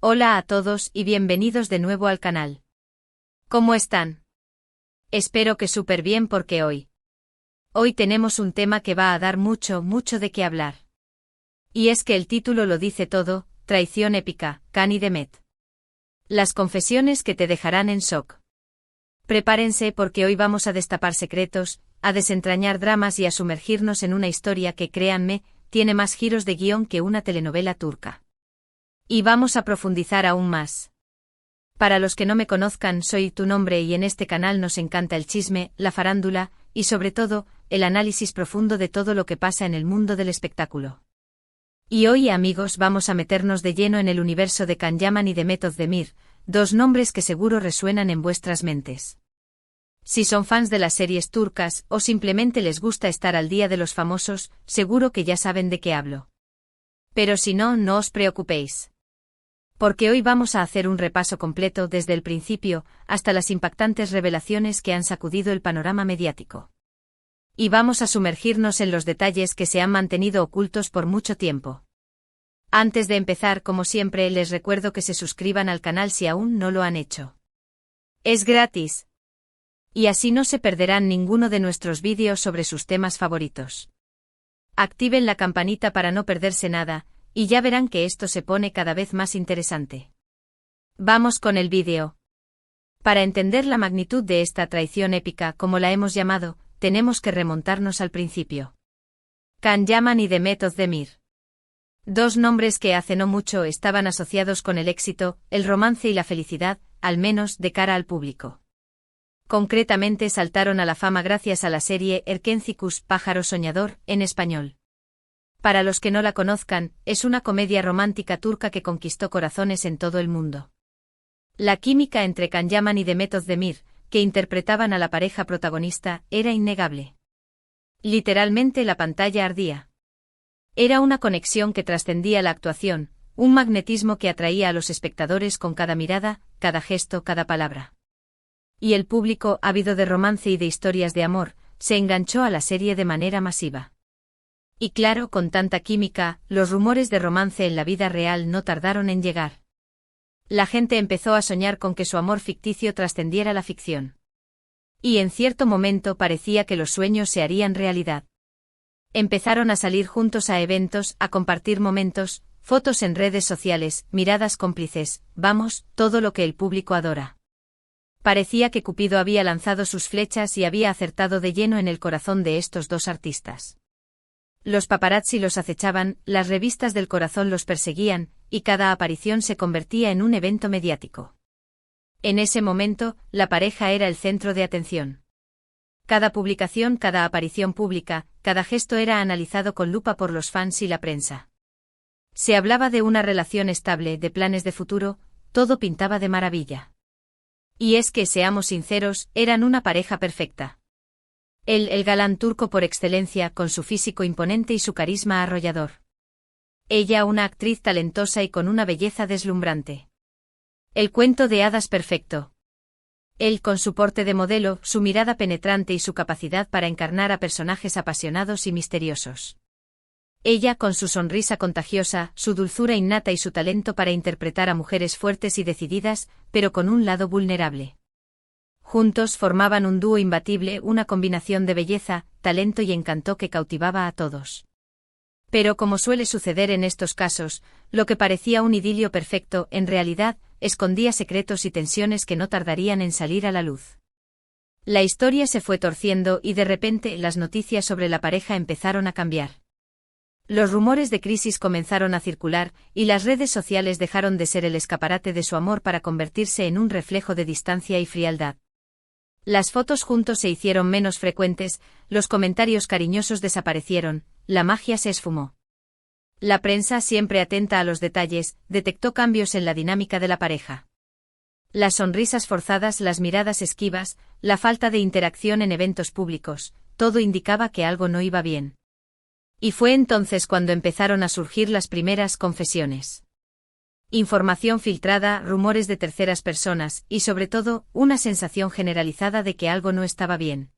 Hola a todos y bienvenidos de nuevo al canal. ¿Cómo están? Espero que súper bien porque hoy tenemos un tema que va a dar mucho de qué hablar. Y es que el título lo dice todo: traición épica, Can y Demet. Las confesiones que te dejarán en shock. Prepárense porque hoy vamos a destapar secretos, a desentrañar dramas y a sumergirnos en una historia que, créanme, tiene más giros de guión que una telenovela turca. Y vamos a profundizar aún más. Para los que no me conozcan, soy Tu Nombre y en este canal nos encanta el chisme, la farándula, y sobre todo, el análisis profundo de todo lo que pasa en el mundo del espectáculo. Y hoy, amigos, vamos a meternos de lleno en el universo de Can Yaman y Demet Özdemir, dos nombres que seguro resuenan en vuestras mentes. Si son fans de las series turcas, o simplemente les gusta estar al día de los famosos, seguro que ya saben de qué hablo. Pero si no, no os preocupéis. Porque hoy vamos a hacer un repaso completo desde el principio hasta las impactantes revelaciones que han sacudido el panorama mediático. Y vamos a sumergirnos en los detalles que se han mantenido ocultos por mucho tiempo. Antes de empezar, como siempre, les recuerdo que se suscriban al canal si aún no lo han hecho. Es gratis. Y así no se perderán ninguno de nuestros vídeos sobre sus temas favoritos. Activen la campanita para no perderse nada, y ya verán que esto se pone cada vez más interesante. Vamos con el vídeo. Para entender la magnitud de esta traición épica, como la hemos llamado, tenemos que remontarnos al principio. Can Yaman y Demet Özdemir. Dos nombres que hace no mucho estaban asociados con el éxito, el romance y la felicidad, al menos de cara al público. Concretamente saltaron a la fama gracias a la serie Erkenci Kuş, Pájaro Soñador, en español. Para los que no la conozcan, es una comedia romántica turca que conquistó corazones en todo el mundo. La química entre Can Yaman y Demet Özdemir, que interpretaban a la pareja protagonista, era innegable. Literalmente la pantalla ardía. Era una conexión que trascendía la actuación, un magnetismo que atraía a los espectadores con cada mirada, cada gesto, cada palabra. Y el público, ávido de romance y de historias de amor, se enganchó a la serie de manera masiva. Y claro, con tanta química, los rumores de romance en la vida real no tardaron en llegar. La gente empezó a soñar con que su amor ficticio trascendiera la ficción. Y en cierto momento parecía que los sueños se harían realidad. Empezaron a salir juntos a eventos, a compartir momentos, fotos en redes sociales, miradas cómplices, vamos, todo lo que el público adora. Parecía que Cupido había lanzado sus flechas y había acertado de lleno en el corazón de estos dos artistas. Los paparazzi los acechaban, las revistas del corazón los perseguían, y cada aparición se convertía en un evento mediático. En ese momento, la pareja era el centro de atención. Cada publicación, cada aparición pública, cada gesto era analizado con lupa por los fans y la prensa. Se hablaba de una relación estable, de planes de futuro, todo pintaba de maravilla. Y es que, seamos sinceros, eran una pareja perfecta. Él, el galán turco por excelencia, con su físico imponente y su carisma arrollador. Ella, una actriz talentosa y con una belleza deslumbrante. El cuento de hadas perfecto. Él, con su porte de modelo, su mirada penetrante y su capacidad para encarnar a personajes apasionados y misteriosos. Ella, con su sonrisa contagiosa, su dulzura innata y su talento para interpretar a mujeres fuertes y decididas, pero con un lado vulnerable. Juntos formaban un dúo imbatible, una combinación de belleza, talento y encanto que cautivaba a todos. Pero como suele suceder en estos casos, lo que parecía un idilio perfecto, en realidad, escondía secretos y tensiones que no tardarían en salir a la luz. La historia se fue torciendo y de repente las noticias sobre la pareja empezaron a cambiar. Los rumores de crisis comenzaron a circular, y las redes sociales dejaron de ser el escaparate de su amor para convertirse en un reflejo de distancia y frialdad. Las fotos juntos se hicieron menos frecuentes, los comentarios cariñosos desaparecieron, la magia se esfumó. La prensa, siempre atenta a los detalles, detectó cambios en la dinámica de la pareja. Las sonrisas forzadas, las miradas esquivas, la falta de interacción en eventos públicos, todo indicaba que algo no iba bien. Y fue entonces cuando empezaron a surgir las primeras confesiones. Información filtrada, rumores de terceras personas, y sobre todo, una sensación generalizada de que algo no estaba bien.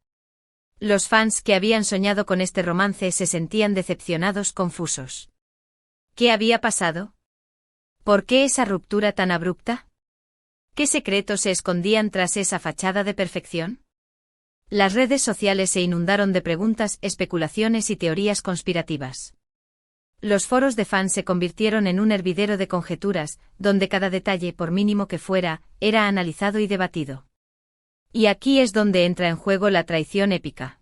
Los fans que habían soñado con este romance se sentían decepcionados, confusos. ¿Qué había pasado? ¿Por qué esa ruptura tan abrupta? ¿Qué secretos se escondían tras esa fachada de perfección? Las redes sociales se inundaron de preguntas, especulaciones y teorías conspirativas. Los foros de fans se convirtieron en un hervidero de conjeturas, donde cada detalle, por mínimo que fuera, era analizado y debatido. Y aquí es donde entra en juego la traición épica.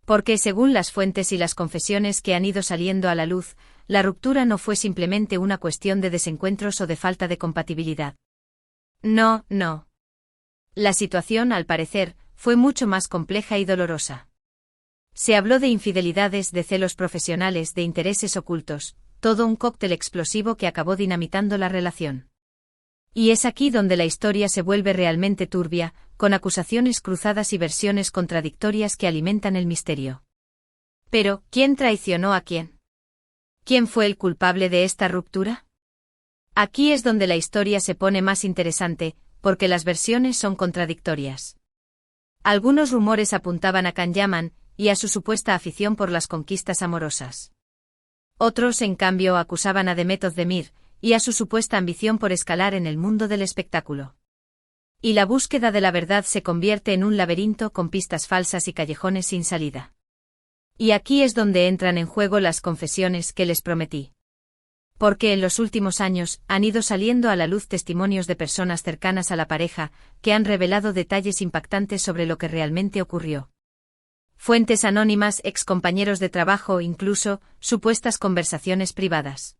Porque según las fuentes y las confesiones que han ido saliendo a la luz, la ruptura no fue simplemente una cuestión de desencuentros o de falta de compatibilidad. No. La situación, al parecer, fue mucho más compleja y dolorosa. Se habló de infidelidades, de celos profesionales, de intereses ocultos, todo un cóctel explosivo que acabó dinamitando la relación. Y es aquí donde la historia se vuelve realmente turbia, con acusaciones cruzadas y versiones contradictorias que alimentan el misterio. Pero, ¿quién traicionó a quién? ¿Quién fue el culpable de esta ruptura? Aquí es donde la historia se pone más interesante, porque las versiones son contradictorias. Algunos rumores apuntaban a Can Yaman y a su supuesta afición por las conquistas amorosas. Otros, en cambio, acusaban a Demet Özdemir y a su supuesta ambición por escalar en el mundo del espectáculo. Y la búsqueda de la verdad se convierte en un laberinto con pistas falsas y callejones sin salida. Y aquí es donde entran en juego las confesiones que les prometí. Porque en los últimos años han ido saliendo a la luz testimonios de personas cercanas a la pareja que han revelado detalles impactantes sobre lo que realmente ocurrió. Fuentes anónimas, excompañeros de trabajo, incluso supuestas conversaciones privadas.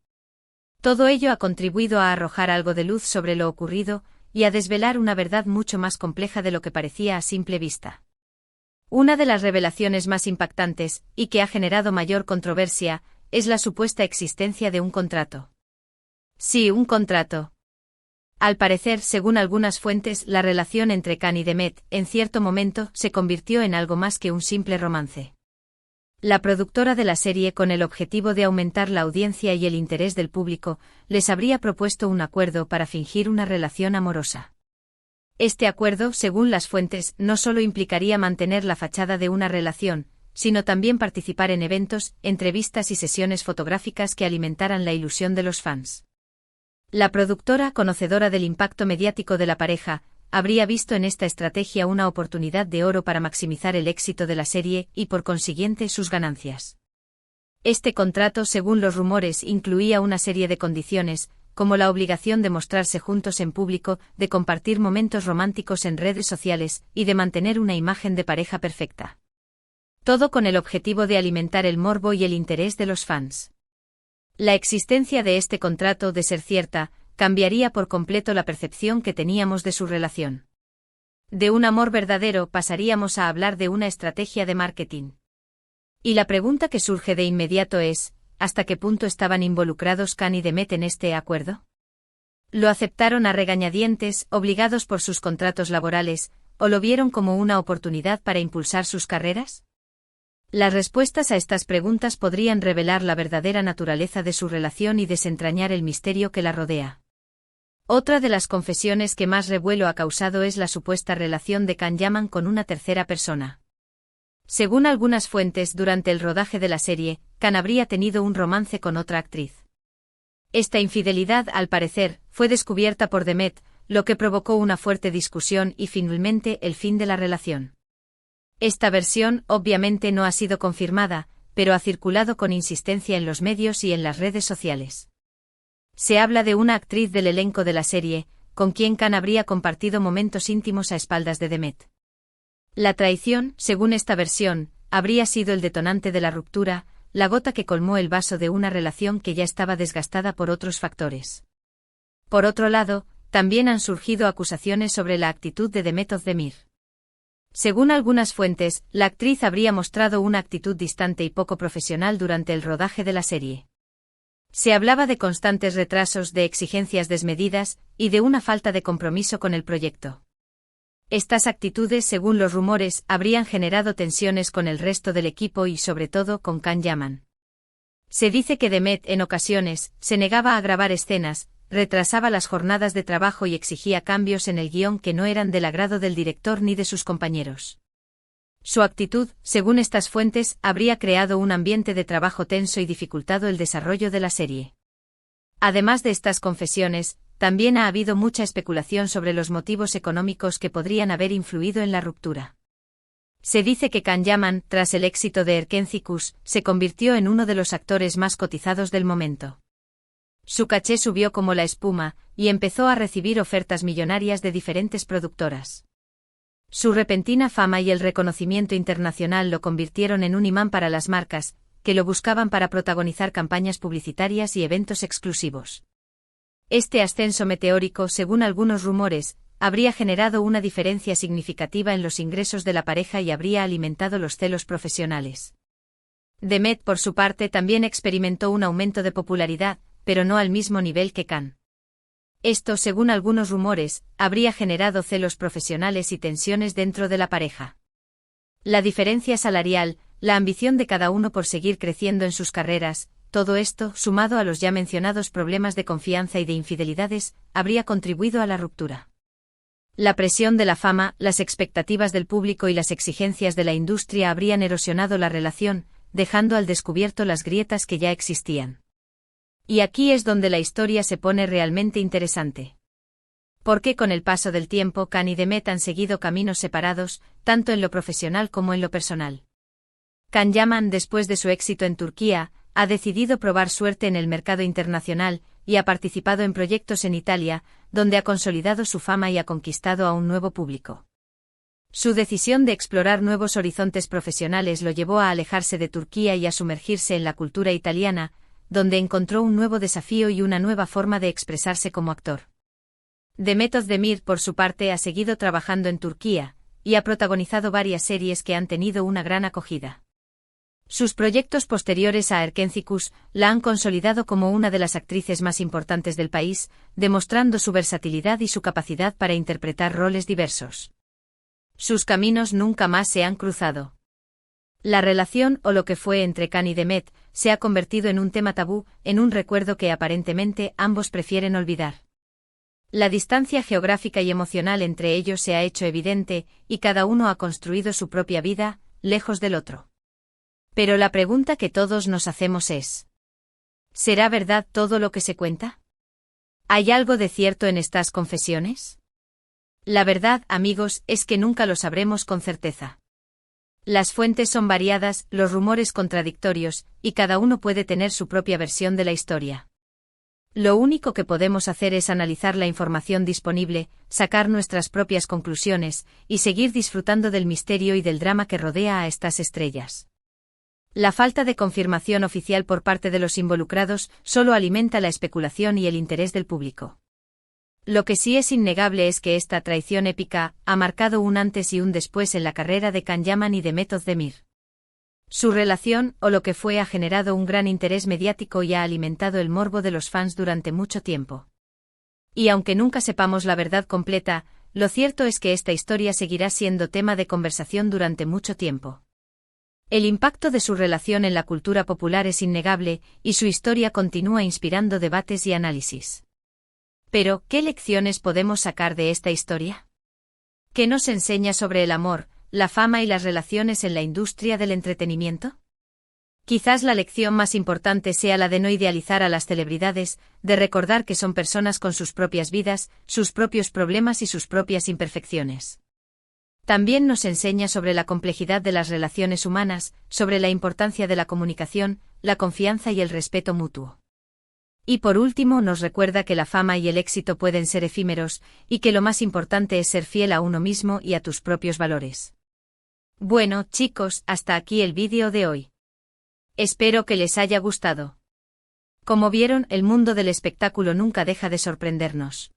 Todo ello ha contribuido a arrojar algo de luz sobre lo ocurrido y a desvelar una verdad mucho más compleja de lo que parecía a simple vista. Una de las revelaciones más impactantes, y que ha generado mayor controversia, es la supuesta existencia de un contrato. Sí, un contrato. Al parecer, según algunas fuentes, la relación entre Can y Demet, en cierto momento, se convirtió en algo más que un simple romance. La productora de la serie, con el objetivo de aumentar la audiencia y el interés del público, les habría propuesto un acuerdo para fingir una relación amorosa. Este acuerdo, según las fuentes, no solo implicaría mantener la fachada de una relación, sino también participar en eventos, entrevistas y sesiones fotográficas que alimentaran la ilusión de los fans. La productora, conocedora del impacto mediático de la pareja, habría visto en esta estrategia una oportunidad de oro para maximizar el éxito de la serie y por consiguiente sus ganancias. Este contrato, según los rumores, incluía una serie de condiciones, como la obligación de mostrarse juntos en público, de compartir momentos románticos en redes sociales y de mantener una imagen de pareja perfecta. Todo con el objetivo de alimentar el morbo y el interés de los fans. La existencia de este contrato, de ser cierta, cambiaría por completo la percepción que teníamos de su relación. De un amor verdadero pasaríamos a hablar de una estrategia de marketing. Y la pregunta que surge de inmediato es, ¿hasta qué punto estaban involucrados Can y Demet en este acuerdo? ¿Lo aceptaron a regañadientes, obligados por sus contratos laborales, o lo vieron como una oportunidad para impulsar sus carreras? Las respuestas a estas preguntas podrían revelar la verdadera naturaleza de su relación y desentrañar el misterio que la rodea. Otra de las confesiones que más revuelo ha causado es la supuesta relación de Can Yaman con una tercera persona. Según algunas fuentes, durante el rodaje de la serie, Can habría tenido un romance con otra actriz. Esta infidelidad, al parecer, fue descubierta por Demet, lo que provocó una fuerte discusión y finalmente el fin de la relación. Esta versión, obviamente, no ha sido confirmada, pero ha circulado con insistencia en los medios y en las redes sociales. Se habla de una actriz del elenco de la serie, con quien Can habría compartido momentos íntimos a espaldas de Demet. La traición, según esta versión, habría sido el detonante de la ruptura, la gota que colmó el vaso de una relación que ya estaba desgastada por otros factores. Por otro lado, también han surgido acusaciones sobre la actitud de Demet Özdemir. Según algunas fuentes, la actriz habría mostrado una actitud distante y poco profesional durante el rodaje de la serie. Se hablaba de constantes retrasos, de exigencias desmedidas y de una falta de compromiso con el proyecto. Estas actitudes, según los rumores, habrían generado tensiones con el resto del equipo y sobre todo con Can Yaman. Se dice que Demet, en ocasiones, se negaba a grabar escenas, retrasaba las jornadas de trabajo y exigía cambios en el guión que no eran del agrado del director ni de sus compañeros. Su actitud, según estas fuentes, habría creado un ambiente de trabajo tenso y dificultado el desarrollo de la serie. Además de estas confesiones, también ha habido mucha especulación sobre los motivos económicos que podrían haber influido en la ruptura. Se dice que Can Yaman, tras el éxito de Erkencikus, se convirtió en uno de los actores más cotizados del momento. Su caché subió como la espuma, y empezó a recibir ofertas millonarias de diferentes productoras. Su repentina fama y el reconocimiento internacional lo convirtieron en un imán para las marcas, que lo buscaban para protagonizar campañas publicitarias y eventos exclusivos. Este ascenso meteórico, según algunos rumores, habría generado una diferencia significativa en los ingresos de la pareja y habría alimentado los celos profesionales. Demet, por su parte, también experimentó un aumento de popularidad, pero no al mismo nivel que Can. Esto, según algunos rumores, habría generado celos profesionales y tensiones dentro de la pareja. La diferencia salarial, la ambición de cada uno por seguir creciendo en sus carreras, todo esto, sumado a los ya mencionados problemas de confianza y de infidelidades, habría contribuido a la ruptura. La presión de la fama, las expectativas del público y las exigencias de la industria habrían erosionado la relación, dejando al descubierto las grietas que ya existían. Y aquí es donde la historia se pone realmente interesante. Porque con el paso del tiempo Can y Demet han seguido caminos separados, tanto en lo profesional como en lo personal. Can Yaman, después de su éxito en Turquía, ha decidido probar suerte en el mercado internacional, y ha participado en proyectos en Italia, donde ha consolidado su fama y ha conquistado a un nuevo público. Su decisión de explorar nuevos horizontes profesionales lo llevó a alejarse de Turquía y a sumergirse en la cultura italiana, donde encontró un nuevo desafío y una nueva forma de expresarse como actor. Demet Özdemir, por su parte, ha seguido trabajando en Turquía, y ha protagonizado varias series que han tenido una gran acogida. Sus proyectos posteriores a Erkencikus la han consolidado como una de las actrices más importantes del país, demostrando su versatilidad y su capacidad para interpretar roles diversos. Sus caminos nunca más se han cruzado. La relación, o lo que fue entre Can y Demet, se ha convertido en un tema tabú, en un recuerdo que aparentemente ambos prefieren olvidar. La distancia geográfica y emocional entre ellos se ha hecho evidente, y cada uno ha construido su propia vida, lejos del otro. Pero la pregunta que todos nos hacemos es: ¿será verdad todo lo que se cuenta? ¿Hay algo de cierto en estas confesiones? La verdad, amigos, es que nunca lo sabremos con certeza. Las fuentes son variadas, los rumores contradictorios, y cada uno puede tener su propia versión de la historia. Lo único que podemos hacer es analizar la información disponible, sacar nuestras propias conclusiones, y seguir disfrutando del misterio y del drama que rodea a estas estrellas. La falta de confirmación oficial por parte de los involucrados solo alimenta la especulación y el interés del público. Lo que sí es innegable es que esta traición épica ha marcado un antes y un después en la carrera de Can Yaman y Demet Özdemir. Su relación, o lo que fue, ha generado un gran interés mediático y ha alimentado el morbo de los fans durante mucho tiempo. Y aunque nunca sepamos la verdad completa, lo cierto es que esta historia seguirá siendo tema de conversación durante mucho tiempo. El impacto de su relación en la cultura popular es innegable, y su historia continúa inspirando debates y análisis. Pero, ¿qué lecciones podemos sacar de esta historia? ¿Qué nos enseña sobre el amor, la fama y las relaciones en la industria del entretenimiento? Quizás la lección más importante sea la de no idealizar a las celebridades, de recordar que son personas con sus propias vidas, sus propios problemas y sus propias imperfecciones. También nos enseña sobre la complejidad de las relaciones humanas, sobre la importancia de la comunicación, la confianza y el respeto mutuo. Y por último nos recuerda que la fama y el éxito pueden ser efímeros, y que lo más importante es ser fiel a uno mismo y a tus propios valores. Bueno, chicos, hasta aquí el vídeo de hoy. Espero que les haya gustado. Como vieron, el mundo del espectáculo nunca deja de sorprendernos.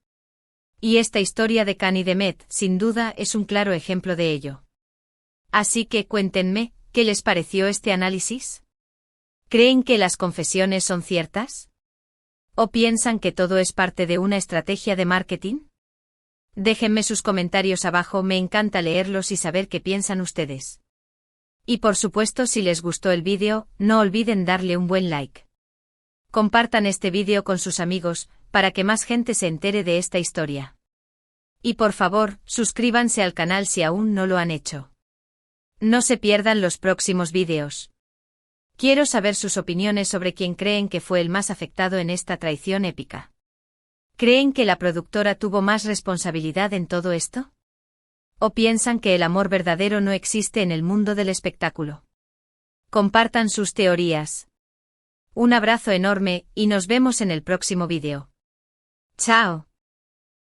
Y esta historia de Can y Demet, sin duda, es un claro ejemplo de ello. Así que cuéntenme, ¿qué les pareció este análisis? ¿Creen que las confesiones son ciertas? ¿O piensan que todo es parte de una estrategia de marketing? Déjenme sus comentarios abajo, me encanta leerlos y saber qué piensan ustedes. Y por supuesto, si les gustó el vídeo, no olviden darle un buen like. Compartan este vídeo con sus amigos, para que más gente se entere de esta historia. Y por favor, suscríbanse al canal si aún no lo han hecho. No se pierdan los próximos vídeos. Quiero saber sus opiniones sobre quién creen que fue el más afectado en esta traición épica. ¿Creen que la productora tuvo más responsabilidad en todo esto? ¿O piensan que el amor verdadero no existe en el mundo del espectáculo? Compartan sus teorías. Un abrazo enorme y nos vemos en el próximo vídeo. ¡Chao!